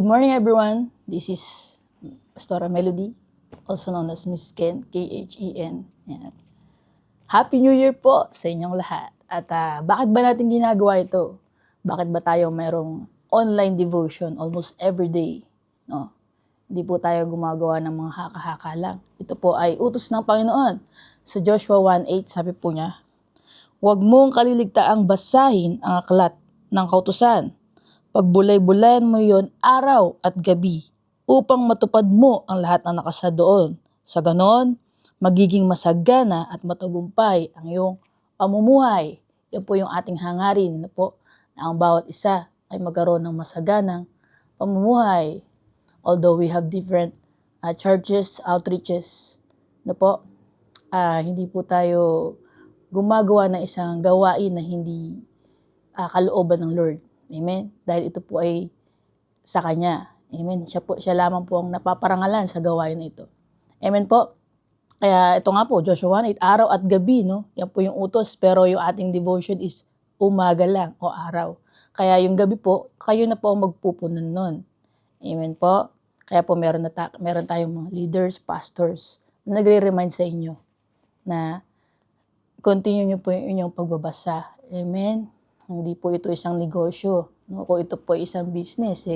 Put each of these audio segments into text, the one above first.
Good morning, everyone. This is Pastora Melody, also known as Miss Ken, K-H-E-N. Ayan. Happy New Year po sa inyong lahat. At bakit ba natin ginagawa ito? Bakit ba tayo mayroong online devotion almost every day? No? Hindi po tayo gumagawa ng mga haka-haka lang. Ito po ay utos ng Panginoon. Sa Joshua 1:8, sabi po niya, "Huwag mong kaliligtaang basahin ang aklat ng kautusan. Pagbulay-bulayan mo yon araw at gabi upang matupad mo ang lahat ng nakasa doon. Sa ganon, magiging masagana at matagumpay ang iyong pamumuhay." Yan po yung ating hangarin na po na ang bawat isa ay magkaroon ng masaganang pamumuhay. Although we have different churches, outreaches, na po, hindi po tayo gumagawa ng isang gawain na hindi kalooban ng Lord. Amen? Dahil ito po ay sa Kanya. Amen? Siya lamang po ang napaparangalan sa gawain na ito. Amen po? Kaya ito nga po, Joshua 1:8, araw at gabi, no? Yan po yung utos, pero yung ating devotion is umaga lang o araw. Kaya yung gabi po, kayo na po ang magpupunan nun. Amen po? Kaya po meron tayong mga leaders, pastors, na nagre-remind sa inyo na continue nyo po yung inyong pagbabasa. Amen? Hindi po ito isang negosyo. No? Kung ito po isang business,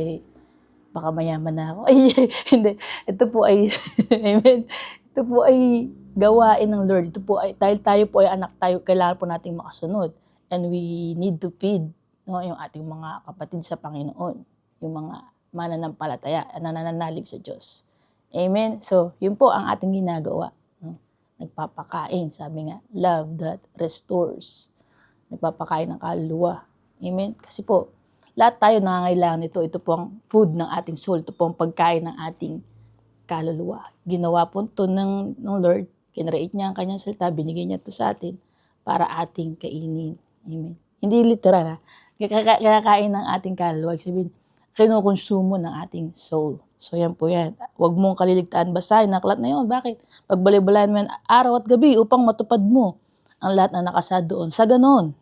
baka mayaman na ako. Ay, hindi. Ito po ay, amen. Ito po ay gawain ng Lord. Ito po ay, dahil tayo po ay anak tayo, kailangan po nating makasunod. And we need to feed, no, yung ating mga kapatid sa Panginoon. Yung mga mananampalataya, nananalig sa Diyos. Amen. So, yun po ang ating ginagawa. No? Nagpapakain. Sabi nga, love that restores. Nagpapakain ng kaluluwa. Amen? Kasi po, lahat tayo nangangailangan nito. Ito po ang food ng ating soul. Ito po ang pagkain ng ating kaluluwa. Ginawa po ito ng Lord. Kinreate niya ang kanyang salita. Binigay niya ito sa atin para ating kainin. Amen? Hindi literal, ha? Kinakain ng ating kaluluwa. Sabihin, kinukonsumo ng ating soul. So yan po yan. Huwag mong kaliligtaan basahin. Naklat na yun. Bakit? Pagbalay-balayan mo yan araw at gabi upang matupad mo ang lahat na nakasad doon. Sa ganon,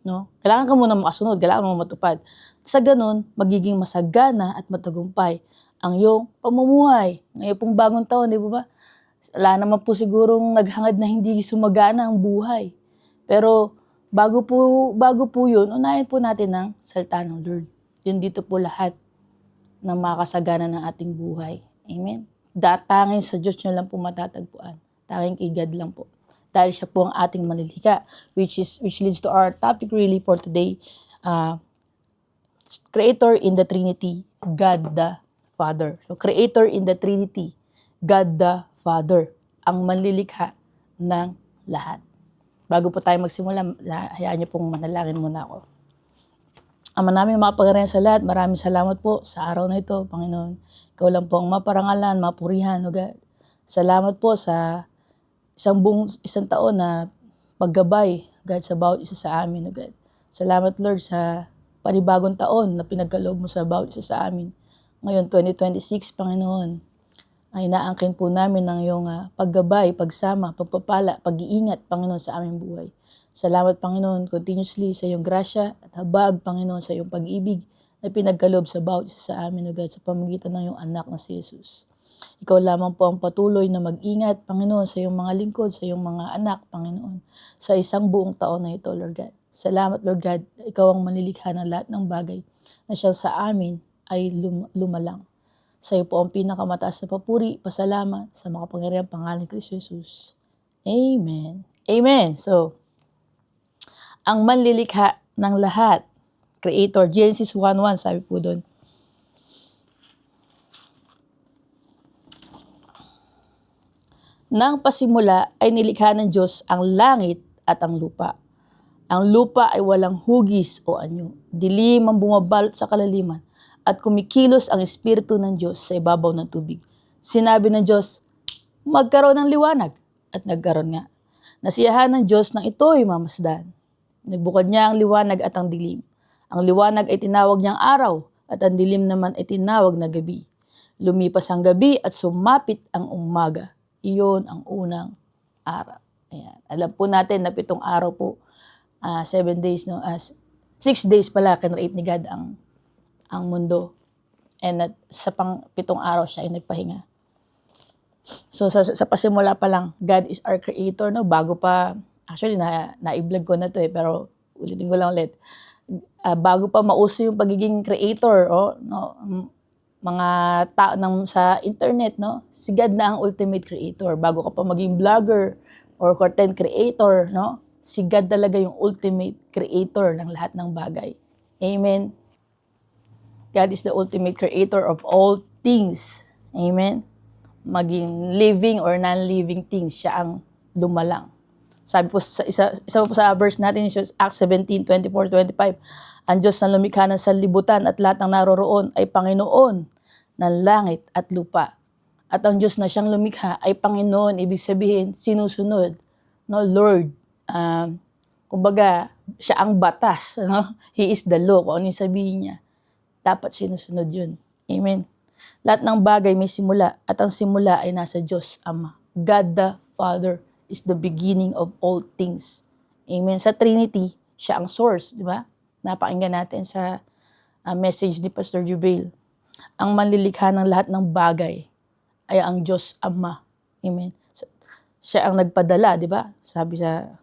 no? Kailangan ka muna makasunod, kailangan mo matupad. Sa ganon, magiging masagana at matagumpay ang iyong pamumuhay. Ngayon pong bagong taon, di ba? Wala naman po sigurong naghangad na hindi sumagana ang buhay. Pero bago po yun, unahin po natin ang salita ng Lord. Yun dito po lahat ng makasagana ng ating buhay. Amen? Tanging sa Diyos nyo lang po matatagpuan. Tanging kay God lang po. Dahil siya po ang ating manlilikha, which leads to our topic really for today, Creator in the Trinity, God the Father. So, Creator in the Trinity, God the Father, ang manlilikha ng lahat. Bago po tayo magsimula, hayaan niyo pong manalangin muna ako. Ama namin mapagarihan sa lahat, maraming salamat po sa araw na ito, Panginoon. Ikaw lang po ang maparangalan, mapurihan, O God. Salamat po sa isang taon na paggabay, God, sa bawat isa sa amin, O God. Salamat, Lord, sa panibagong taon na pinagkaloob mo sa bawat isa sa amin. Ngayon, 2026, Panginoon, ay naangkin po namin ng iyong paggabay, pagsama, pagpapala, pag-iingat, Panginoon, sa aming buhay. Salamat, Panginoon, continuously sa iyong grasya at habag, Panginoon, sa iyong pag-ibig na pinagkaloob sa bawat isa sa amin, O God, sa pamagitan ng iyong anak na si Jesus. Ikaw lamang po ang patuloy na mag-ingat, Panginoon, sa iyong mga lingkod, sa iyong mga anak, Panginoon, sa isang buong taon na ito, Lord God. Salamat, Lord God, ikaw ang manlilikha ng lahat ng bagay na siya sa amin ay lumalang. Sa iyo po ang pinakamataas na papuri, pasalamat sa makapangyarihang pangalan ni Kristo Jesus. Amen. Amen. So, ang manlilikha ng lahat, Creator, Genesis 1:1, sabi po doon, nang pasimula ay nilikha ng Diyos ang langit at ang lupa. Ang lupa ay walang hugis o anyo. Dilim ang bumabalot sa kalaliman at kumikilos ang Espiritu ng Diyos sa ibabaw ng tubig. Sinabi ng Diyos, magkaroon ng liwanag, at nagkaroon nga. Nasiyahan ng Diyos nang ito'y mamasdan. Nagbukod niya ang liwanag at ang dilim. Ang liwanag ay tinawag niyang araw at ang dilim naman ay tinawag na gabi. Lumipas ang gabi at sumapit ang umaga. Iyon ang unang araw. Ayan. Alam po natin na 7 araw po, 7 days, no? 6 days pala, kinreate ni God ang mundo. And at sa pang-pitong araw siya ay nagpahinga. So sa pasimula pa lang, God is our creator, no? Bago pa, actually na-i-vlog ko na to pero ulitin ko lang ulit. Bago pa mauso yung pagiging creator, no? Mga tao sa internet, no? Si God na ang ultimate creator. Bago ka pa maging vlogger or content creator, no? Si God talaga yung ultimate creator ng lahat ng bagay. Amen. God is the ultimate creator of all things. Amen. Maging living or non-living things, siya ang lumalang. Sabi po sa isa po sa verse natin, Acts 17:24-25, ang Diyos na lumikha ng sanlibutan at lahat ng naroroon ay Panginoon ng langit at lupa. At ang Diyos na siyang lumikha ay Panginoon, ibig sabihin, sinusunod, no, Lord. Kumbaga, siya ang batas, no? He is the law. Kung ano yung sabihin niya, dapat sinusunod yun. Amen. Lahat ng bagay may simula at ang simula ay nasa Diyos Ama. God the Father is the beginning of all things. Amen. Sa Trinity, siya ang source, di ba? Napakinggan natin sa message ni Pastor Jubail. Ang manlilikha ng lahat ng bagay ay ang Diyos Ama. Amen. Siya ang nagpadala, di ba? Sabi sa...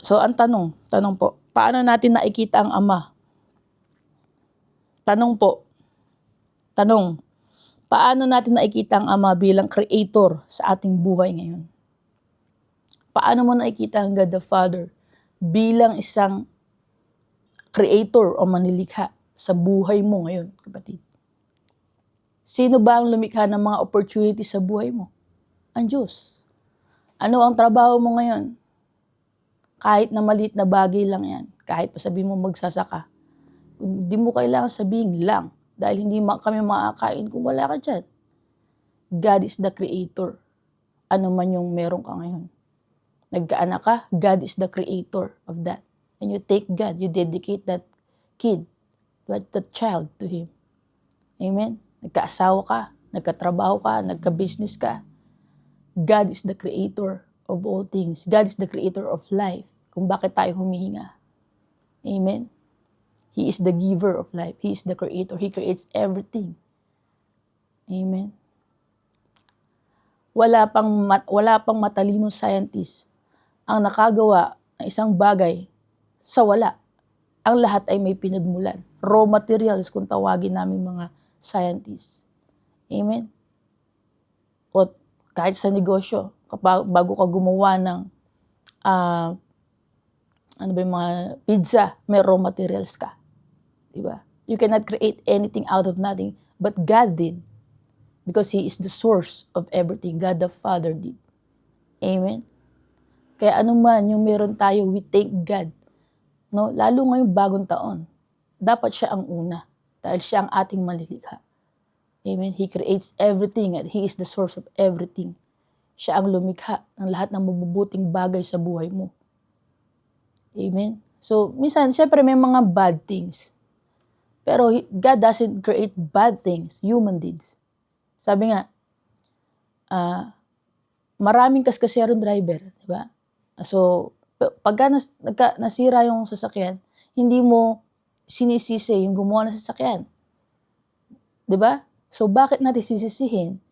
So, ang tanong po, paano natin nakikita ang Ama? Tanong, paano natin nakikita ang Ama bilang creator sa ating buhay ngayon? Paano mo nakikita ang God the Father bilang isang creator o manlilikha sa buhay mo ngayon, kapatid? Sino ba ang lumikha ng mga opportunities sa buhay mo? Ang Diyos. Ano ang trabaho mo ngayon? Kahit na maliit na bagay lang yan, kahit pa sabihin mo magsasaka, hindi mo kailangan sabihin lang dahil hindi kami makakain kung wala ka dyan. God is the creator. Ano man yung meron ka ngayon. Nagkaanak ka, God is the creator of that. And you take God, you dedicate that kid, that child to Him. Amen? Nagkaasawa ka, nagkatrabaho ka, nagka-business ka. God is the creator of all things. God is the creator of life. Kung bakit tayo humihinga. Amen? He is the giver of life. He is the creator. He creates everything. Amen? Wala pang matalinong scientist ang nakagawa ng isang bagay sa wala. Ang lahat ay may pinagmulan. Raw materials kung tawagin namin mga scientists. Amen? O kahit sa negosyo, bago ka gumawa ng mga pizza, may raw materials ka. Diba? You cannot create anything out of nothing, but God did. Because He is the source of everything. God the Father did. Amen? Kaya anuman yung meron tayo, we thank God. No? Lalo ngayong bagong taon, dapat siya ang una. Dahil siya ang ating manlilikha. Amen? He creates everything and He is the source of everything. Siya ang lumikha ng lahat ng mabubuting bagay sa buhay mo. Amen? So, minsan, siyempre may mga bad things. Pero God doesn't create bad things, human deeds. Sabi nga, maraming kaskasero driver, di ba? So, pagka nasira yung sasakyan, hindi mo sinisisi yung gumawa ng sasakyan. Di ba? So, bakit natin sisisihin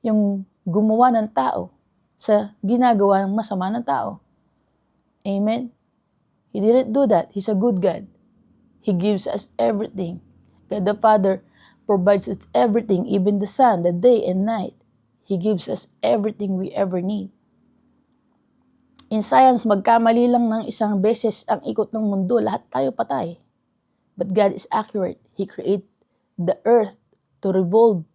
yung gumawa ng tao sa ginagawa ng masama ng tao? Amen? He didn't do that. He's a good God. He gives us everything. God the Father provides us everything, even the sun, the day and night. He gives us everything we ever need. In science, magkamali lang ng isang beses ang ikot ng mundo, lahat tayo patay. But God is accurate. He created the earth to revolve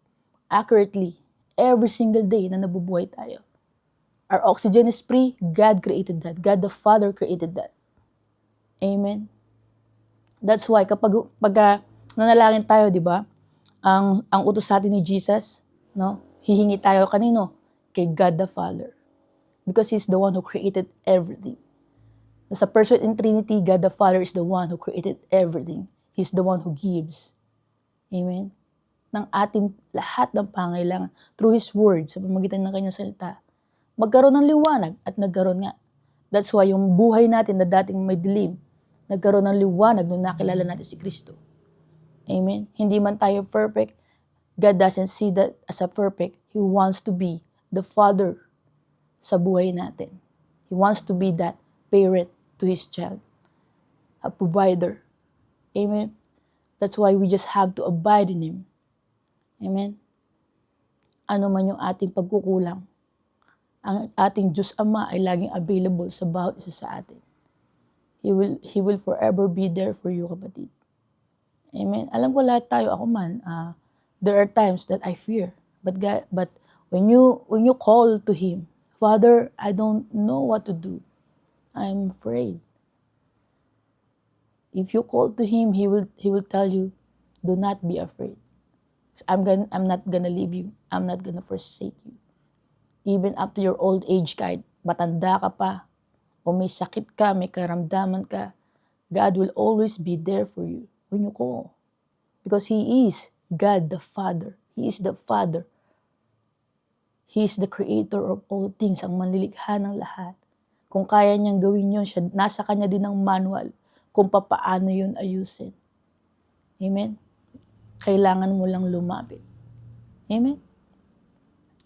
accurately every single day na nabubuhay tayo. Our oxygen is free. God created that. God the Father created that. Amen. That's why kapag nanalangin tayo, di ba? Ang utos sa atin ni Jesus, no? Hihingi tayo kanino? Kay God the Father. Because He's the one who created everything. As a person in Trinity, God the Father is the one who created everything. He's the one who gives. Amen. Ng ating lahat ng pangailangan through His Word, sa pamamagitan ng Kanyang salita, magkaroon ng liwanag at nagkaroon nga. That's why yung buhay natin na dating may dilim, nagkaroon ng liwanag nung nakilala natin si Kristo. Amen? Hindi man tayo perfect, God doesn't see that as a perfect. He wants to be the Father sa buhay natin. He wants to be that parent to His child, a provider. Amen? That's why we just have to abide in Him. Amen? Ano man yung ating pagkukulang, ang ating Diyos Ama ay laging available sa bawat isa sa atin. He will forever be there for you, kapatid. Amen? Alam ko lahat tayo, ako man, there are times that I fear. But when you call to Him, Father, I don't know what to do. I'm afraid. If you call to Him, He will tell you, do not be afraid. I'm not gonna leave you. I'm not gonna forsake you. Even up to your old age, kahit matanda ka pa, o may sakit ka, may karamdaman ka, God will always be there for you when you call. Because He is God the Father. He is the Father. He is the Creator of all things, ang manlilikha ng lahat. Kung kaya niyang gawin yun, nasa Kanya din ang manual kung papaano yun ayusin. Amen? Kailangan mo lang lumapit. Amen?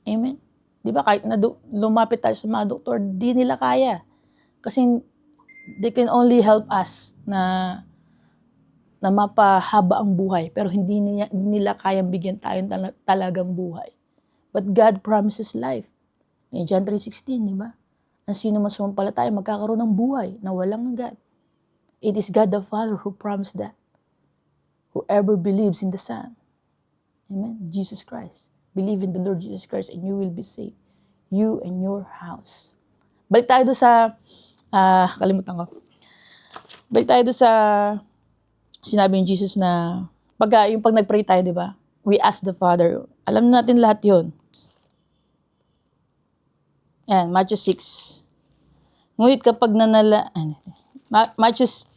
Amen? Di ba kahit na lumapit tayo sa mga doktor, di nila kaya. Kasi they can only help us na mapahaba ang buhay, pero hindi nila kayang bigyan tayo talagang buhay. But God promises life. In John 3:16, di ba? Ang sino man sumampalataya magkakaroon ng buhay na walang hanggan. It is God the Father who promised that. Whoever believes in the Son, amen, Jesus Christ, believe in the Lord Jesus Christ and you will be saved. You and your house. Balik tayo doon sa, kalimutan ko. Balik tayo doon sa, sinabi ni Jesus na, pag nag-pray tayo, di ba? We ask the Father. Alam natin lahat yon. Yan, Matthew 6. Ngunit kapag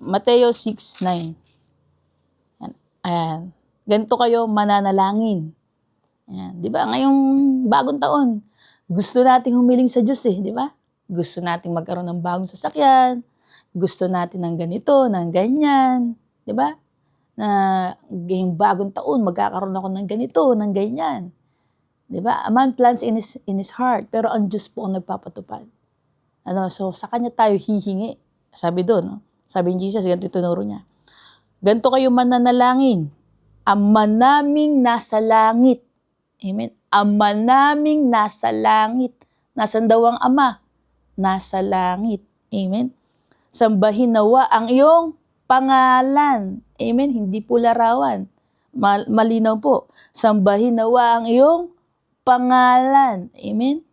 Mateo 6:9. Ayan. Ganito kayo mananalangin. Ayan. Di ba? Ngayong bagong taon, gusto nating humiling sa Diyos di ba? Gusto nating magkaroon ng bagong sasakyan. Gusto natin ng ganito, ng ganyan. Di ba? Na ngayong bagong taon, magkakaroon ako ng ganito, ng ganyan. Di ba? A man plans in his heart, pero ang Diyos po ang nagpapatupad. So sa Kanya tayo hihingi. Sabi doon, no? Sabi ni Jesus, ganito tinuro niya. Ganito kayo mananalangin. Ama naming nasa langit. Amen. Ama naming nasa langit. Nasaan daw ang Ama? Nasa langit. Amen. Sambahin nawa ang iyong pangalan. Amen. Hindi po larawan. Malinaw po. Sambahin nawa ang iyong pangalan. Amen.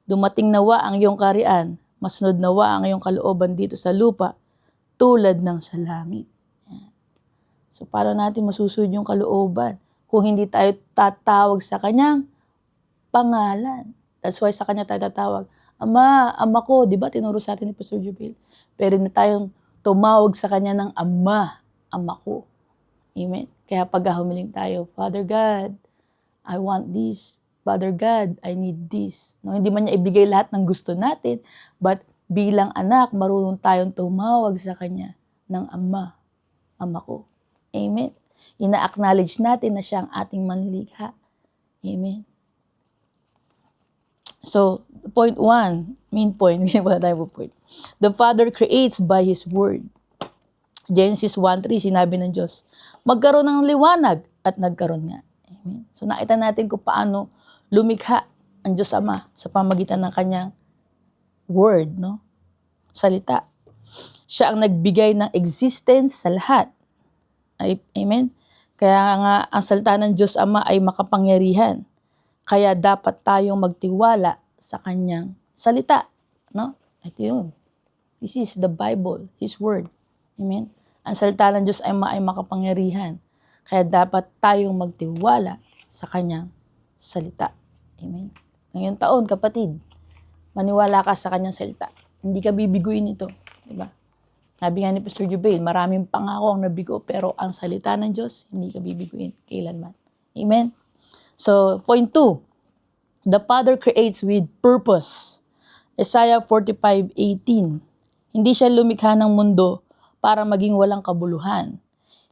Dumating nawa ang iyong kaharian. Masunod nawa ang iyong kalooban dito sa lupa tulad ng sa langit. So, paano natin masusunod yung kalooban kung hindi tayo tatawag sa Kanyang pangalan? That's why sa Kanya tayo tatawag. Ama, Ama ko, di ba tinuro sa atin ni Pastor Jubil? Pero na tayong tumawag sa Kanya ng Ama, Ama ko. Amen? Kaya pag humiling tayo, Father God, I want this. Father God, I need this. No, hindi man niya ibigay lahat ng gusto natin, but bilang anak, marunong tayong tumawag sa Kanya ng Ama, Ama ko. Amen. Ina-acknowledge natin na siya ang ating manlilikha. Amen. So, point 1, main point, the Father creates by His Word. Genesis 1:3, sinabi ng Diyos, magkaroon ng liwanag at nagkaroon nga. Amen. So, nakita natin kung paano lumikha ang Diyos Ama sa pamagitan ng Kanyang Word, no? Salita. Siya ang nagbigay ng existence sa lahat. Amen? Kaya nga, ang salita ng Diyos Ama ay makapangyarihan. Kaya dapat tayong magtiwala sa Kanyang salita. No? Ito yun. This is the Bible, His Word. Amen? Ang salita ng Diyos ay makapangyarihan. Kaya dapat tayong magtiwala sa Kanyang salita. Amen? Ngayong taon, kapatid, maniwala ka sa Kanyang salita. Hindi ka bibiguin ito. Diba? Sabi nga ni Pastor Jubil, maraming pangako ang nabigo, pero ang salita ng Diyos, hindi ka bibiguin kailanman. Amen? So, point 2, the Father creates with purpose. Isaiah 45:18. Hindi siya lumikha ng mundo para maging walang kabuluhan.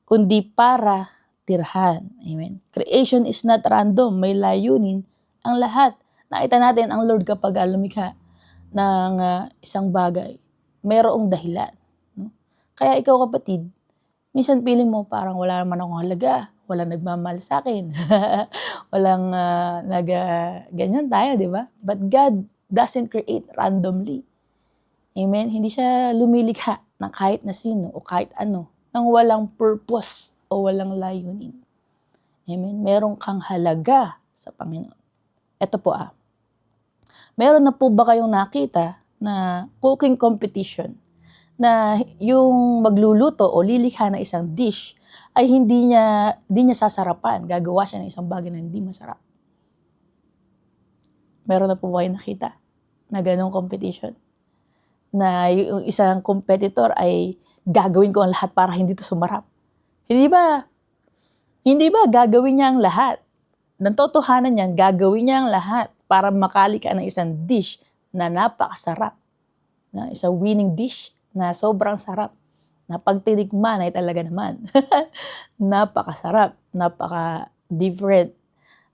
kundi para tirhan. Amen. Creation is not random. May layunin ang lahat. Nakita natin ang Lord kapag lumikha ng isang bagay, mayroong dahilan. No? Kaya ikaw kapatid, minsan feeling mo parang wala naman akong halaga, walang nagmamahal sa akin, walang ganyan tayo, di ba? But God doesn't create randomly. Amen? Hindi siya lumilikha ng kahit na sino o kahit ano, nang walang purpose o walang layunin. Amen? Meron kang halaga sa Panginoon. Ito po meron na po ba kayong nakita na cooking competition na yung magluluto o lilikha ng isang dish ay hindi niya sasarapan. Gagawa siya ng isang bagay na hindi masarap. Meron na po ba kayong nakita na ganong competition? Na yung isang competitor ay gagawin ko ang lahat para hindi to sumarap. Hindi ba gagawin niya ang lahat? Ng totohanan niyan, gagawin niya ang lahat para makali ka ng isang dish na napakasarap. Na isang winning dish na sobrang sarap. Na pag tinikman ay talaga naman. Napakasarap, napaka-different,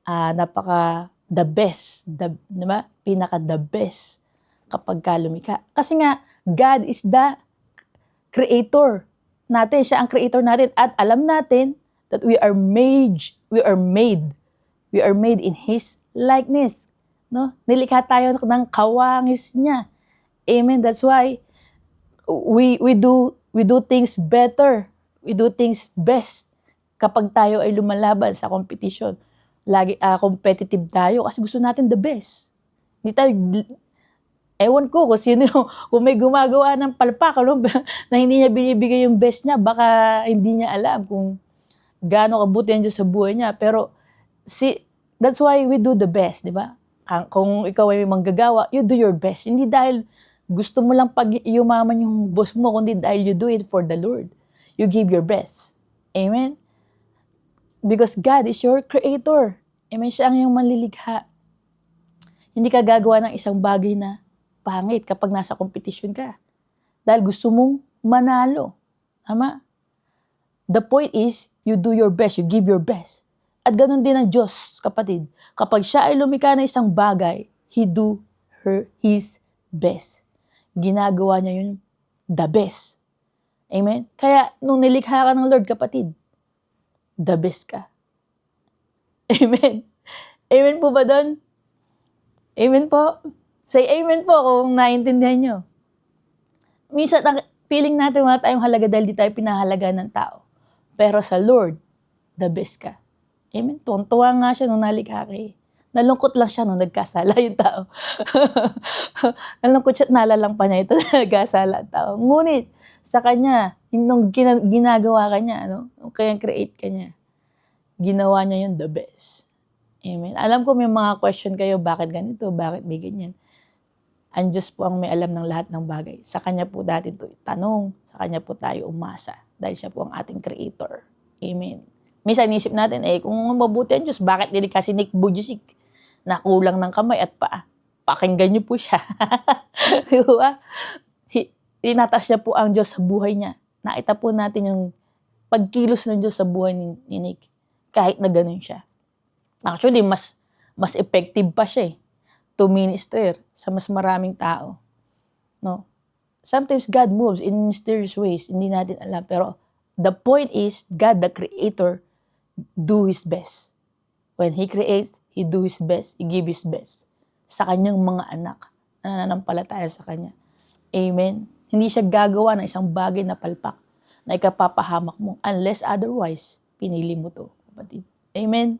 napaka-the best. Diba? Pinaka-the best kapag lumikha. Kasi nga, God is the creator natin. Siya ang creator natin. At alam natin that we are made in His likeness. No? Nilikha tayo ng kawangis niya. Amen. That's why we do things better. We do things best kapag tayo ay lumalaban sa competition. Lagi competitive tayo kasi gusto natin the best. Hindi tayo ewan ko kung sino kung may gumagawa ng palpak na hindi niya binibigay yung best niya, baka hindi niya alam kung gaano kabuti ang Diyos sa buhay niya. Pero that's why we do the best, di ba? Kung ikaw ay manggagawa, you do your best. Hindi dahil gusto mo lang pag-yumaman yung boss mo, kundi dahil you do it for the Lord. You give your best. Amen? Because God is your creator. Amen? Siya ang iyong manlilikha. Hindi ka gagawa ng isang bagay na pangit kapag nasa competition ka. Dahil gusto mong manalo. Tama? The point is, you do your best, you give your best. At ganun din ang Diyos, kapatid. Kapag siya ay lumikha ng isang bagay, He do His best. Ginagawa niya yun the best. Amen? Kaya, nung nilikha ka ng Lord, kapatid, the best ka. Amen? Amen po ba doon? Amen po? Say amen po kung naiintindihan nyo. Minsan, feeling natin wala tayong halaga dahil di tayo pinahalaga ng tao. Pero sa Lord, the best ka. Amen? Tuwang-tuwa nga siya nung nalikha ka Nalungkot lang siya nung nagkasala yung tao. Nalungkot siya at nalalang pa niya ito na nagkasala ang tao. Ngunit, sa kanya, nung ginagawa ka niya, nung kaya create ka niya, ginawa niya yung the best. Amen? Alam ko may mga question kayo, bakit ganito, bakit may ganyan. Ang Diyos po ang may alam ng lahat ng bagay. Sa Kanya po dati ito itanong, sa Kanya po tayo umasa, dahil Siya po ang ating creator. Amen. Minsan inisip natin, kung mabuti ang Diyos, bakit nilikha si Nick Vujicic na kulang ng kamay at paa? Pakinggan niyo po siya. Diba? Tinatas niya po ang Diyos sa buhay niya. Nakita po natin yung pagkilos ng Diyos sa buhay ni Nick, kahit na ganun siya. Actually, mas effective pa siya to minister sa mas maraming tao. No? Sometimes God moves in mysterious ways, hindi natin alam. Pero the point is, God the Creator do His best. When He creates, He do His best. He give His best sa Kanyang mga anak na nananampalataya sa Kanya. Amen? Hindi siya gagawa ng isang bagay na palpak na ikapapahamak mo unless otherwise, pinili mo to, kapatid. Amen?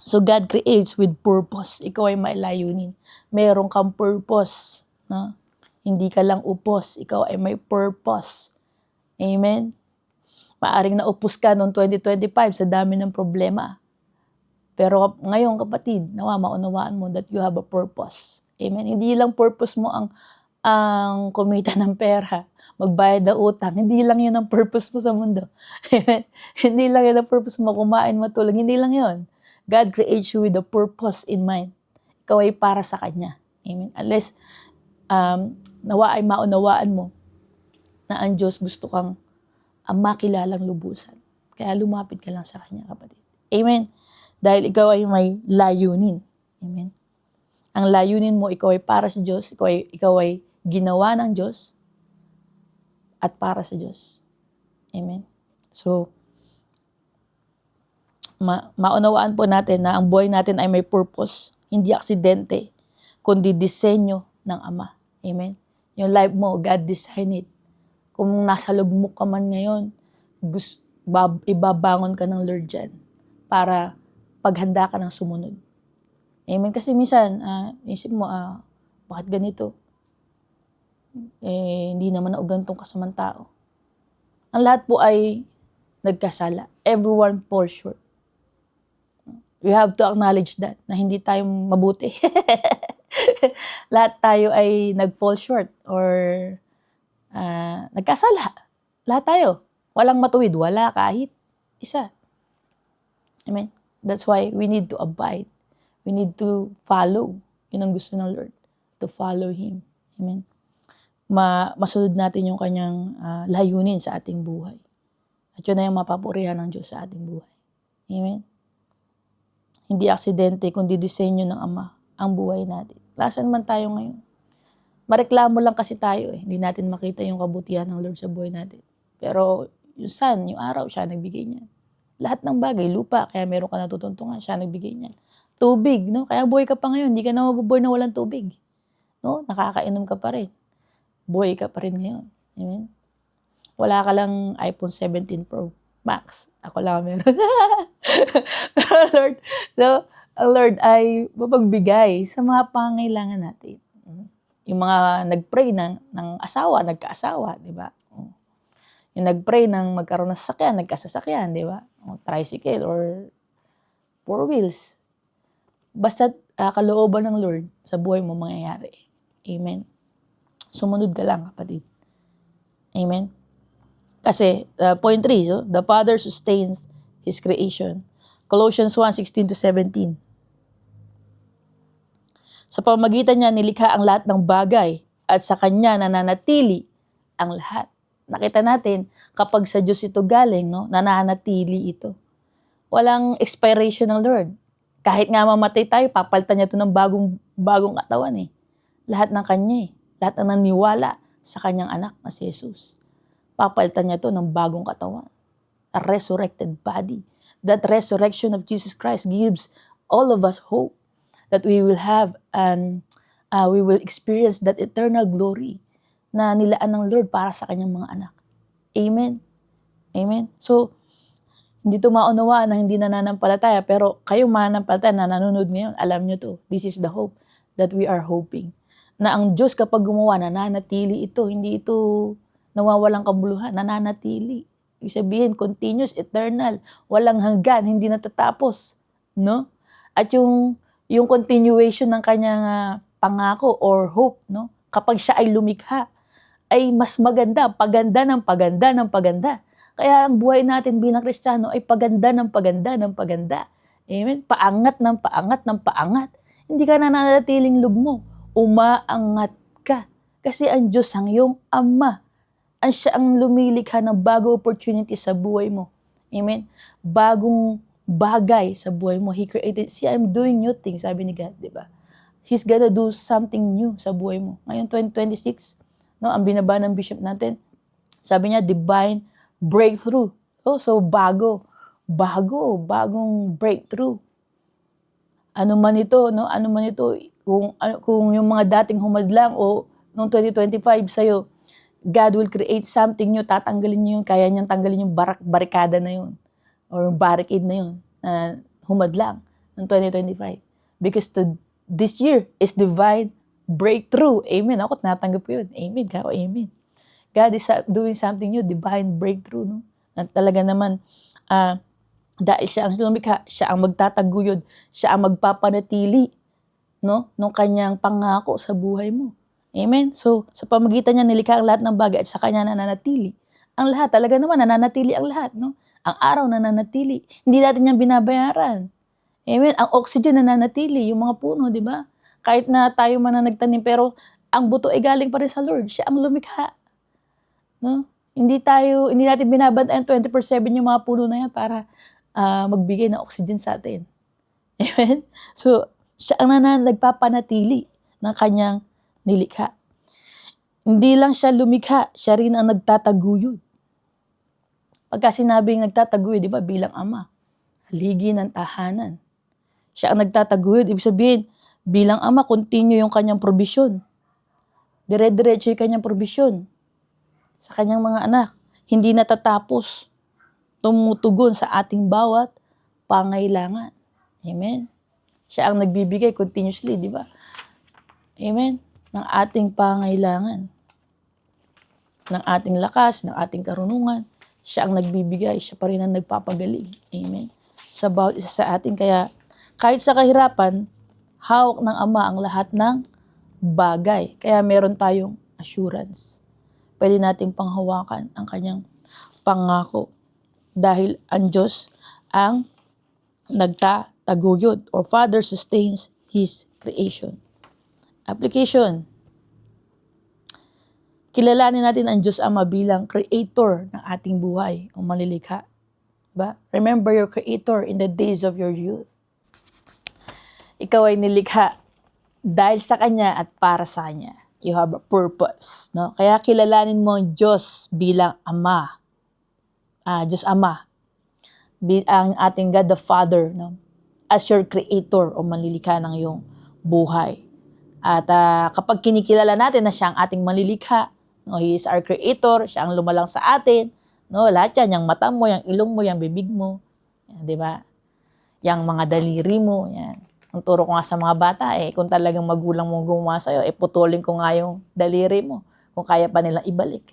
So God creates with purpose. Ikaw ay may layunin. Meron kang purpose. No? Hindi ka lang upos. Ikaw ay may purpose. Amen? Maaring naupos ka noong 2025 sa dami ng problema. Pero ngayon, kapatid, maunawaan mo that you have a purpose. Amen? Hindi lang purpose mo ang kumita ng pera, magbayad ng utang. Hindi lang yun ang purpose mo sa mundo. Amen? Hindi lang yun ang purpose mo, kumain, matulog. Hindi lang yun. God creates you with a purpose in mind. Ikaw ay para sa Kanya. Amen? Unless nawa ay maunawaan mo na ang Diyos gusto kang ang makilalang lubusan. Kaya lumapit ka lang sa Kanya, kapatid. Amen. Dahil ikaw ay may layunin. Amen. Ang layunin mo, ikaw ay para sa Diyos, ikaw ay ginawa ng Diyos at para sa Diyos. Amen. So, maunawaan po natin na ang buhay natin ay may purpose, hindi aksidente, kundi disenyo ng Ama. Amen. Yung life mo, God designed it. Kung nasa lugmok ka man ngayon, ibabangon ka ng Lord dyan para paghanda ka ng sumunod. Amen. Kasi minsan, isip mo, bakit ganito? Hindi naman ako ganitong kasamang tao. Ang lahat po ay nagkasala. Everyone falls short. We have to acknowledge that, na hindi tayo mabuti. Lahat tayo ay nag-fall short or nagkasala. Lahat tayo. Walang matuwid. Wala kahit isa. Amen. That's why we need to abide. We need to follow. Yun ang gusto ng Lord. To follow Him. Amen. Masunod natin yung Kanyang layunin sa ating buhay. At yun na yung mapapurihan ng Diyos sa ating buhay. Amen. Hindi aksidente, kundi disenyo ng Ama ang buhay natin. Nasaan man tayo ngayon? Mareklamo lang kasi tayo. Hindi natin makita yung kabutihan ng Lord sa buhay natin. Pero yung sun, yung araw, siya nagbigay niyan. Lahat ng bagay, lupa, kaya meron ka natutuntungan, siya nagbigay niyan. Tubig, no? Kaya buhay ka pa ngayon. Hindi ka na mabubuhay na walang tubig. No? Nakakainom ka pa rin. Buhay ka pa rin ngayon. Amen? Wala ka lang iPhone 17 Pro Max. Ako lang meron. Lord, no? Ang Lord ay mapagbigay sa mga pangailangan natin. Yung mga nag-pray ng asawa, nagkaasawa, di ba? Yung nag-pray ng magkaroon ng sasakyan, nagkasasakyan, di ba? Tricycle or 4 wheels. Basta kalooban ng Lord sa buhay mo mangyayari. Amen. Sumunod ka lang, kapatid. Amen. Kasi, point 3, so, the Father sustains His creation. Colossians 1:16-17. Sa pamamagitan niya, nilikha ang lahat ng bagay at sa Kanya nananatili ang lahat. Nakita natin, kapag sa Diyos ito galing, no, nananatili ito. Walang expiration ng Lord. Kahit nga mamatay tayo, papalitan niya ito ng bagong katawan eh. Lahat ng Kanya eh. Lahat ng naniwala sa Kanyang anak na si Jesus. Papalitan niya ito ng bagong katawan. A resurrected body. That resurrection of Jesus Christ gives all of us hope that we will have and we will experience that eternal glory na nilaan ng Lord para sa Kanyang mga anak. Amen. Amen. So, hindi ito maunawaan na hindi nananampalataya, pero kayong mananampalataya na nanonood ngayon, alam nyo to. This is the hope that we are hoping. Na ang Diyos kapag gumawa, nananatili ito. Hindi ito nawawalang kabuluhan. Nananatili. Ibig sabihin, continuous, eternal. Walang hanggan, hindi natatapos. No? At yung continuation ng kanyang pangako or hope, no? Kapag siya ay lumikha, ay mas maganda, paganda ng paganda ng paganda. Kaya ang buhay natin bilang Kristiyano ay paganda ng paganda ng paganda. Amen? Paangat ng paangat ng paangat. Hindi ka nananatiling lugmo. Umaangat ka. Kasi ang Diyos ang iyong Ama. Siya ang lumilikha ng bagong opportunity sa buhay mo. Amen? Bagong bagay sa buhay mo. He created, see, I'm doing new things, sabi ni God, di ba? He's gonna do something new sa buhay mo. Ngayon, 2026, no, ang binaba ng bishop natin, sabi niya, divine breakthrough. So bagong breakthrough. Ano man ito, no? Ano man ito, kung yung mga dating humadlang o noong 2025 sa'yo, God will create something new, tatanggalin niyo yun, kaya niyang tanggalin yung barikada na yun, or barricade na yun, na humadlang ng 2025. Because this year is divine breakthrough. Amen. Ako, natanggap ko yun. Amen. Kako, amen. God is doing something new, divine breakthrough. No? Na talaga naman, dahil siya ang lumikha, siya ang magtataguyod, siya ang magpapanatili, no? Nung kanyang pangako sa buhay mo. Amen? So, sa pamagitan niya, nilikha ang lahat ng bagay at sa kanya nananatili. Ang lahat, talaga naman, nananatili ang lahat. No? Ang araw, nananatili. Hindi natin yan binabayaran. Amen? Ang oxygen, nananatili. Yung mga puno, di ba? Kahit na tayo man na nagtanim, pero ang buto ay galing pa rin sa Lord. Siya ang lumikha. No? Hindi natin binabantayan 24/7 yung mga puno na yan para magbigay ng oxygen sa atin. Amen? So, siya ang nagpapanatili ng kanyang nilikha. Hindi lang siya lumikha, siya rin ang nagtataguyod. Pagka sinabing nagtataguyod, di ba, bilang ama, haligi ng tahanan. Siya ang nagtataguyod, ibig sabihin, bilang ama, continue yung kanyang probisyon. Dire-diretso yung kanyang probisyon sa kanyang mga anak. Hindi natatapos. Tumutugon sa ating bawat pangailangan. Amen? Siya ang nagbibigay continuously, di ba? Amen? Ng ating pangailangan. Ng ating lakas, ng ating karunungan. Siya ang nagbibigay. Siya pa rin ang nagpapagaling. Amen? Sa bawat isa sa atin. Kaya kahit sa kahirapan, hawak ng Ama ang lahat ng bagay. Kaya meron tayong assurance. Pwede nating panghawakan ang kanyang pangako. Dahil ang Diyos ang nagtataguyod or Father sustains His creation. Application. Kilalanin natin ang Diyos Ama bilang creator ng ating buhay o malilikha. Diba? Remember your creator in the days of your youth. Ikaw ay nilikha dahil sa Kanya at para sa Kanya. You have a purpose. No? Kaya kilalanin mo ang Diyos bilang Ama. Diyos Ama. Ang ating God the Father. No? As your creator o malilikha ng iyong buhay. At kapag kinikilala natin na siya ang ating malilikha, no, He is our creator, siya ang lumalang sa atin, no, lahat yan, yung mata mo, yung ilong mo, yung bibig mo, yan, di ba? Yung mga daliri mo, yan. Ang turo ko nga sa mga bata, kung talagang magulang mo gumawa sa'yo, putulin ko nga yung daliri mo, kung kaya pa nilang ibalik.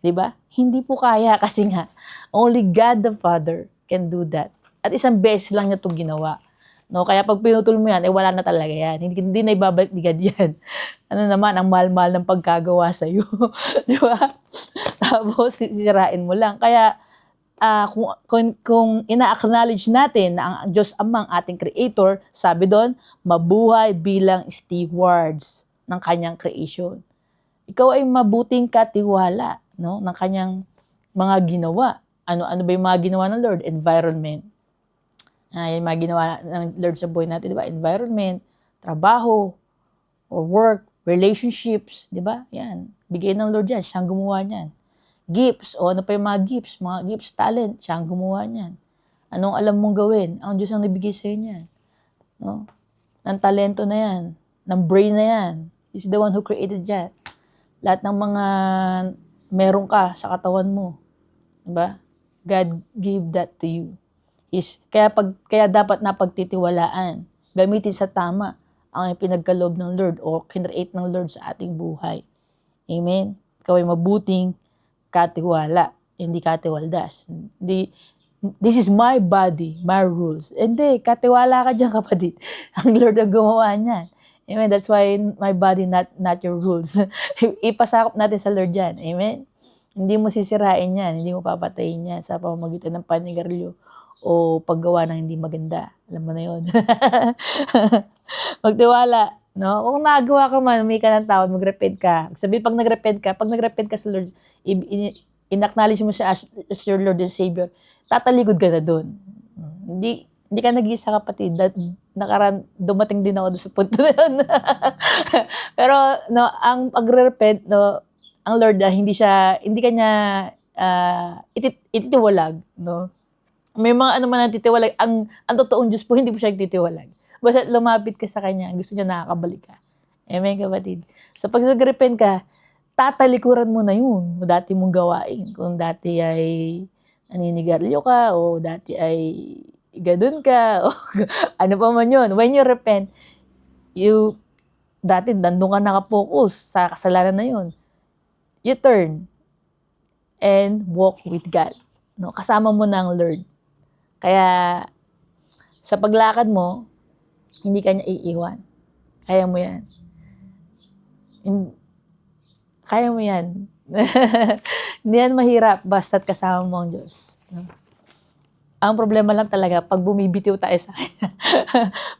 Di ba? Hindi po kaya kasi nga, only God the Father can do that. At isang beses lang niya itong ginawa. No, kaya pag pinutol mo yan, wala na talaga yan. Hindi na ibabalik ni God yan. Ano naman, ang mahal-mahal ng pagkagawa sa'yo. Di ba? Tapos, sisirain mo lang. Kaya, kung ina-acknowledge natin na ang Diyos Amang ating creator, sabi doon, mabuhay bilang stewards ng kanyang creation. Ikaw ay mabuting katiwala, no, ng kanyang mga ginawa. Ano ba yung mga ginawa ng Lord? Environment. Yung mga ginawa ng Lord sa buhay natin, di ba? Environment, trabaho, or work, relationships, di ba? Yan. Bigay ng Lord yan. Siyang gumawa niyan. Gifts, o ano pa yung mga gifts, talent, siyang gumawa niyan. Anong alam mong gawin? Ang Diyos ang nabigay sa'yo niyan. No? Ng talento na yan. Ng brain na yan. He's the one who created yan. Lahat ng mga meron ka sa katawan mo. Di ba? God gave that to you. Kaya dapat napagtitiwalaan, gamitin sa tama ang pinagkaloob ng Lord o kinreate ng Lord sa ating buhay. Amen? Ikaw ay mabuting katiwala, hindi katiwaldas. This is my body, my rules. Hindi, katiwala ka dyan, kapatid. Ang Lord ang gumawa niyan. Amen? That's why my body, not your rules. Ipasakop natin sa Lord yan. Amen? Hindi mo sisirain yan, hindi mo papatayin yan sa pamamagitan ng panigarilyo o paggawa ng hindi maganda. Alam mo na yun. Magtiwala. No? Kung nagawa ka man, may ka ng tawad, mag-repent ka. Sabihin, pag nag-repent ka sa Lord, in-acknowledge mo siya as your Lord and Savior, tataligod ka na doon. Hindi ka nag-iisa, kapatid. Dumating din ako doon sa punto na yun. Pero, no, ang pag-repent, no, ang Lord, hindi kanya ititiwalag, no? May mga ano man nagtitiwalag. Ang totoong Diyos po, hindi po siya nagtitiwalag. Basta lumapit ka sa Kanya, gusto niya nakakabalik ka. Amen, kapatid? So, pag nag-repent ka, tatalikuran mo na yun. Dati mong gawain. Kung dati ay naninigarilyo ka, o dati ay gadun ka, o ano pa man yun. When you repent, dati nandun ka nakapokus sa kasalanan na yun. You turn and walk with God. No? Kasama mo na ang Lord. Kaya, sa paglakad mo, hindi ka niya iiwan. Kaya mo yan. Kaya mo yan. Hindi yan mahirap, basta't kasama mo ang Diyos. Ang problema lang talaga, pag bumibitiw tayo sa Kanya.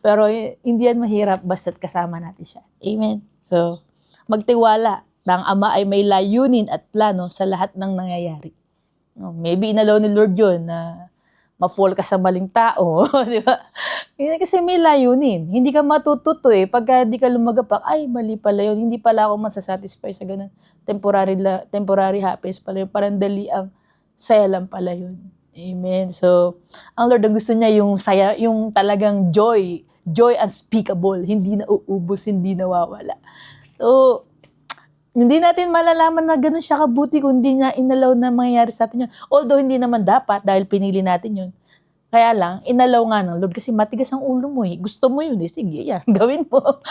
Pero hindi yan mahirap, basta't kasama natin siya. Amen? So, magtiwala. na ang Ama ay may layunin at plano sa lahat ng nangyayari. No, maybe inalaw ni Lord yun na ma-fall ka sa maling tao, di ba? Hindi kasi may layunin. Hindi ka matututo eh. Pagka di ka lumagapak, ay, mali pala yun. Hindi pala ako masasatisfy sa ganun. Temporary happiness pala yun. Parang dali ang saya lang pala yun. Amen. So, ang Lord, ang gusto niya yung saya, yung talagang joy. Joy unspeakable. Hindi na uubos, hindi nawawala. So, hindi natin malalaman na gano'n siya kabuti kung hindi niya inalaw na mangyayari sa atin yun. Although hindi naman dapat dahil pinili natin yun. Kaya lang, inalaw nga ng Lord kasi matigas ang ulo mo eh. Gusto mo yun eh. Sige, yan, gawin mo.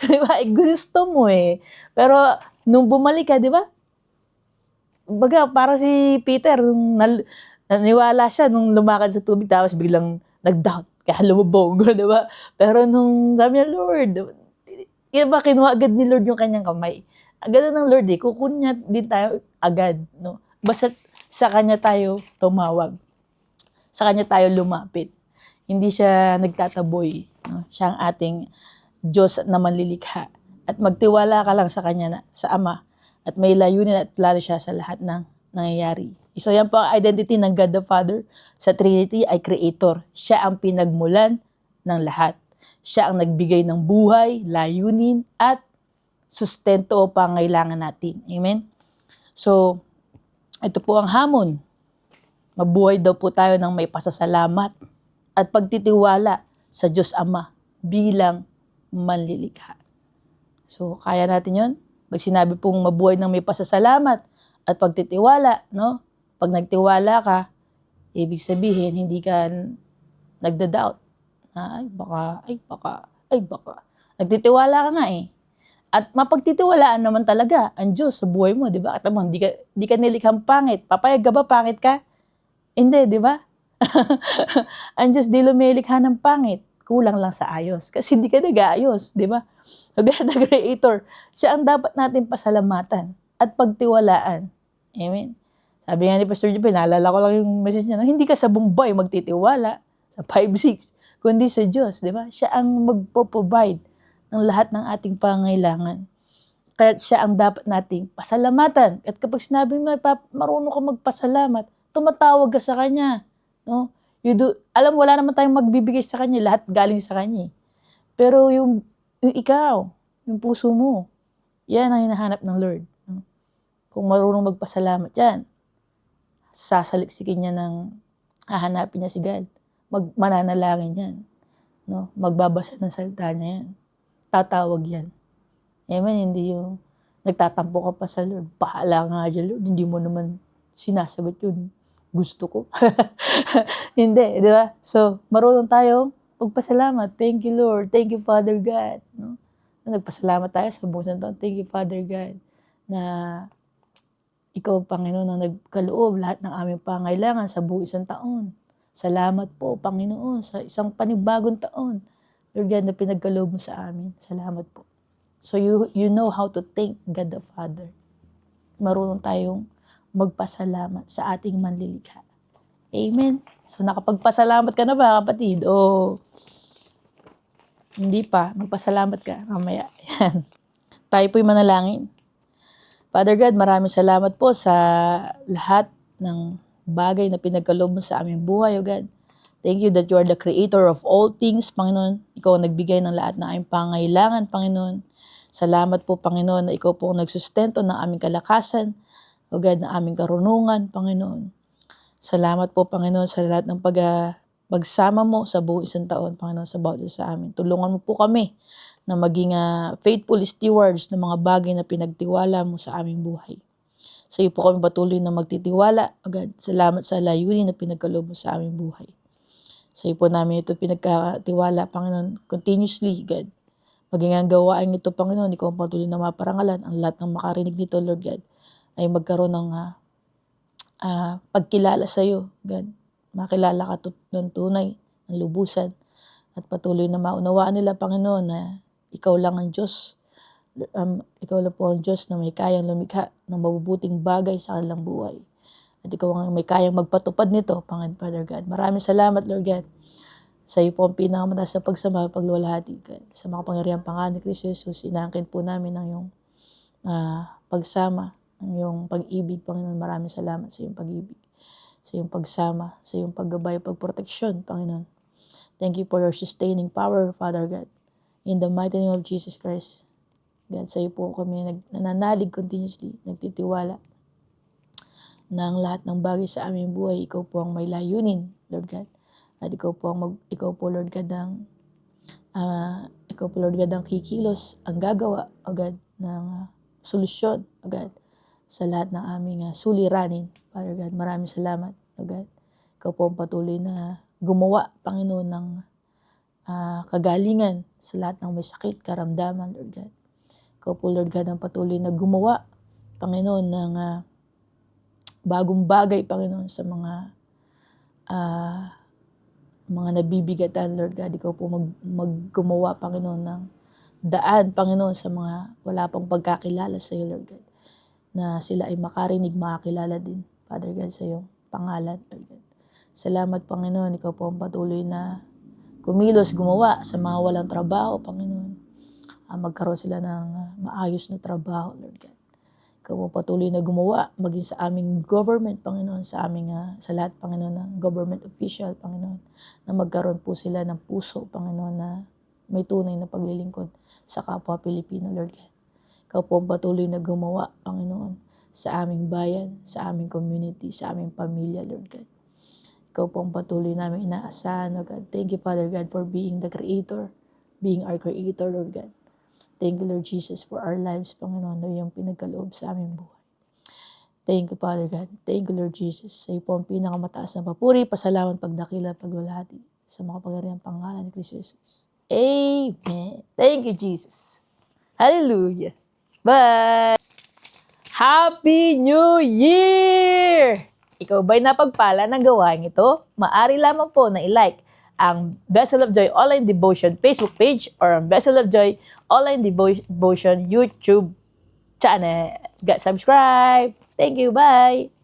Di ba? Gusto mo eh. Pero nung bumalik ka, di ba? Baga, para si Peter, naniwala siya nung lumakad sa tubig tapos biglang nag-doubt. Kaya lumubog, di ba? Pero nung sabi niya, Lord, iba kinuha agad ni Lord yung kanyang kamay. Ganun ng Lord eh, kukunin niya din tayo agad, no? Basta sa kanya tayo tumawag. Sa kanya tayo lumapit. Hindi siya nagtataboy, no? Siya ang ating Diyos na manlilikha. At magtiwala ka lang sa kanya, sa Ama. At may layunin at plano siya sa lahat ng nangyayari. So yan po ang identity ng God the Father. Sa Trinity ay Creator. Siya ang pinagmulan ng lahat. Siya ang nagbigay ng buhay, layunin, at sustento o pangailangan natin. Amen? So, ito po ang hamon. Mabuhay daw po tayo ng may pasasalamat at pagtitiwala sa Diyos Ama bilang manlilikha. So, kaya natin yon. Pag sinabi pong mabuhay ng may pasasalamat at pagtitiwala, no? Pag nagtiwala ka, ibig sabihin, hindi ka nagda-doubt. Ay baka. Nagtitiwala ka nga eh. At mapagtitiwalaan naman talaga ang Diyos sa buhay mo, di ba? At di ka nilikhang pangit. Papayag ka ba pangit ka? Hindi, di ba? Ang Diyos di lumilikha ng pangit. Kulang lang sa ayos. Kasi hindi ka nag-aayos, di ba? God the Creator, siya ang dapat natin pasalamatan at pagtiwalaan. Amen? Sabi nga ni Pastor Jupin, naalala ko lang yung message niya, hindi ka sa Bombay magtitiwala sa 5-6, kundi sa Diyos, di ba? Siya ang magpo-provide ng lahat ng ating pangailangan. Kaya siya ang dapat nating pasalamatan. At kapag sinabing marunong ka magpasalamat, tumatawag ka sa Kanya. No? Alam, wala naman tayong magbibigay sa Kanya, lahat galing sa Kanya. Pero yung ikaw, yung puso mo, yan ang hinahanap ng Lord. No? Kung marunong magpasalamat yan, sasaliksikin niya hahanapin niya si God. Mananalangin yan. No? Magbabasa ng salita niya yan. Tatawag yan. Amen, hindi yung nagtatampo ka pa sa Lord. Bahala nga dyan, Lord. Hindi mo naman sinasagot yun. Gusto ko. Hindi, di ba? So, marunong tayo pagpasalamat. Thank you, Lord. Thank you, Father God. No? Nagpasalamat tayo sa buong taon. Thank you, Father God, na ikaw, Panginoon, na nagkaloob lahat ng aming pangailangan sa buong isang taon. Salamat po, Panginoon, sa isang panibagong taon. Lord God, na pinagkaloob mo sa amin. Salamat po. So you know how to thank God the Father. Marunong tayong magpasalamat sa ating manlilikha. Amen. So nakapagpasalamat ka na ba, kapatid? O hindi pa, magpasalamat ka mamaya. Yan. Tayo po'y manalangin. Father God, maraming salamat po sa lahat ng bagay na pinagkaloob mo sa aming buhay, O God. Thank you that you are the creator of all things, Panginoon. Ikaw ang nagbigay ng lahat ng aming pangailangan, Panginoon. Salamat po, Panginoon, na ikaw po ang nagsustento ng aming kalakasan, O God, ng aming karunungan, Panginoon. Salamat po, Panginoon, sa lahat ng pagsama mo sa buong isang taon, Panginoon, sa bawat isa sa amin. Tulungan mo po kami na maging faithful stewards ng mga bagay na pinagtiwala mo sa aming buhay. Sa iyo po kami patuloy na magtitiwala, O God. Salamat sa layunin na pinagkaloob mo sa aming buhay. Sa iyo po namin ito pinagkatiwala, Panginoon, continuously, God. Maging ang gawain ito, Panginoon, ikaw ang patuloy na maparangalan. Ang lahat ng makarinig nito, Lord God, ay magkaroon ng pagkilala sa iyo, God. Makilala ka ng tunay, ng lubusan. At patuloy na maunawaan nila, Panginoon, na ikaw lang ang Diyos. Ikaw lang po ang Diyos na may kayang lumikha ng mabubuting bagay sa kanilang buhay. At ikaw ang may kayang magpatupad nito, Panginoon, Father God. Maraming salamat, Lord God. Sa iyo po ang pinakamataas na pagsama, pagluwalhati, God. Sa makapangyarihang pangalan ni Kristo Jesus, inaangkin po namin ang iyong pagsama, ang iyong pag-ibig, Panginoon. Maraming salamat sa iyong pag-ibig, sa iyong pagsama, sa iyong paggabay, pagproteksyon, Panginoon. Thank you for your sustaining power, Father God. In the mighty name of Jesus Christ, God, sa iyo po kami nananalig continuously, nagtitiwala na ang lahat ng bagay sa aming buhay, ikaw po ang may layunin, Lord God. At ikaw po, Lord God, ang kikilos, ang gagawa agad ng solusyon agad sa lahat ng aming suliranin. Father God, maraming salamat, Lord God. Ikaw po ang patuloy na gumawa, Panginoon, ng kagalingan sa lahat ng may sakit, karamdaman, Lord God. Ikaw po, Lord God, ang patuloy na gumawa, Panginoon, ng bagong bagay, Panginoon, sa mga nabibigatan, Lord God. Ikaw po maggumawa, Panginoon, ng daan, Panginoon, sa mga wala pang pagkakilala sa iyo, Lord God, na sila ay makarinig, makakilala din, Father God, sa iyong pangalan, Lord God. Salamat, Panginoon. Ikaw po ang patuloy na kumilos, gumawa sa mga walang trabaho, Panginoon. Magkaroon sila ng maayos na trabaho, Lord God. Ikaw po patuloy na gumawa, maging sa aming government, Panginoon, sa lahat, Panginoon, ng government official, Panginoon, na magkaroon po sila ng puso, Panginoon, na may tunay na paglilingkod sa kapwa Pilipino, Lord God. Ikaw po ang patuloy na gumawa, Panginoon, sa aming bayan, sa aming community, sa aming pamilya, Lord God. Ikaw po ang patuloy namin inaasahan, Lord God. Thank you, Father God, for being the Creator, being our Creator, Lord God. Thank you, Lord Jesus, for our lives, Panginoon, na iyong pinagkaloob sa aming buhay. Thank you, Father God. Thank you, Lord Jesus. Sa iyo po ang pinakamataas na papuri, pasalamat, pagdakila, pagwalhati sa makapangyarihang pangalan ni Kristo Jesus. Amen. Thank you, Jesus. Hallelujah. Bye! Happy New Year! Ikaw ba'y napagpala ng gawain ito? Maari lamang po na i-like ang Vessel of Joy Online Devotion Facebook page or ang Vessel of Joy Online Devotion YouTube channel. Subscribe! Thank you, bye!